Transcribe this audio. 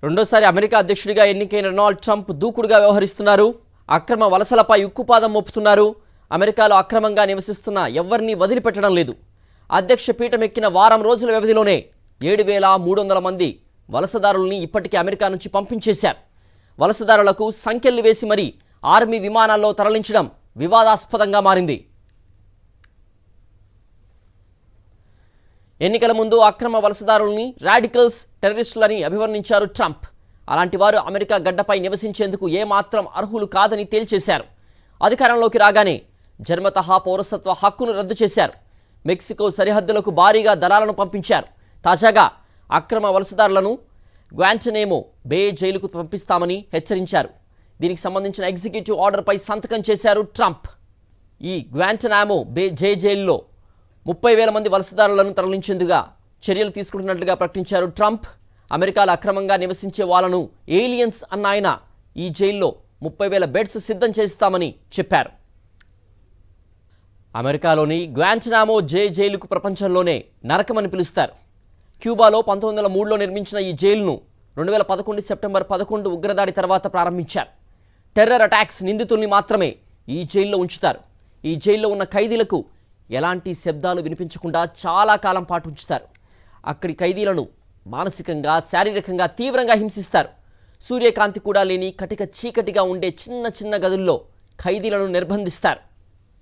రెండోసారి అమెరికా అధ్యక్షుడిగా ఎన్నికైన డొనాల్డ్ ట్రంప్ దూకుడుగా వ్యవహరిస్తున్నారు. అక్రమ వలసలపై ఉక్కుపాదం మోపుతున్నారు. అమెరికాలో అక్రమంగా నివసిస్తున్న ఎవరిని వదిలిపెట్టడం లేదు. అధ్యక్ష పీఠం ఎక్కిన వారం రోజుల వ్యవధిలోనే 7,300 మంది వలసదారుల్ని ఇప్పటికే అమెరికా నుంచి పంపించేశారు. వలసదారులకు సంకెళ్లు వేసి మరీ ఆర్మీ విమానాల్లో తరలించడం వివాదాస్పదంగా మారింది. ఎన్నికల ముందు అక్రమ వలసదారుల్ని రాడికల్స్, టెర్రరిస్టులని అభివర్ణించారు ట్రంప్. అలాంటి వారు అమెరికా గడ్డపై నివసించేందుకు ఏమాత్రం అర్హులు కాదని తేల్చేశారు. అధికారంలోకి రాగానే జన్మతహా పౌరసత్వ హక్కును రద్దు చేశారు. మెక్సికో సరిహద్దులకు భారీగా దళాలను పంపించారు. తాజాగా అక్రమ వలసదారులను గ్వాంటనేమో బే జైలుకు పంపిస్తామని హెచ్చరించారు. దీనికి సంబంధించిన ఎగ్జిక్యూటివ్ ఆర్డర్పై సంతకం చేశారు ట్రంప్. ఈ గ్వాంటనామో బే జైలులో 30,000 మంది వలసదారులను తరలించేందుకు చర్యలు తీసుకుంటున్నట్లుగా ప్రకటించారు ట్రంప్. అమెరికాలో అక్రమంగా నివసించే వాళ్ళను ఏలియన్స్ అన్న ఆయన ఈ జైల్లో 30,000 బెడ్స్ సిద్ధం చేస్తామని చెప్పారు. అమెరికాలోని గ్వాంటనామో జైలుకు ప్రపంచంలోనే నరకమని పిలుస్తారు. క్యూబాలో 1903లో నిర్మించిన ఈ జైలును 2011 సెప్టెంబర్ 11 ఉగ్రదాడి తర్వాత ప్రారంభించారు. టెర్రర్ అటాక్స్ నిందితుల్ని మాత్రమే ఈ జైల్లో ఉంచుతారు. ఈ జైల్లో ఉన్న ఖైదీలకు ఎలాంటి శబ్దాలు వినిపించకుండా చాలా కాలం పాటు ఉంచుతారు. అక్కడి ఖైదీలను మానసికంగా, శారీరకంగా తీవ్రంగా హింసిస్తారు. సూర్యకాంతి కూడా లేని కటిక చీకటిగా ఉండే చిన్న చిన్న గదుల్లో ఖైదీలను నిర్బంధిస్తారు.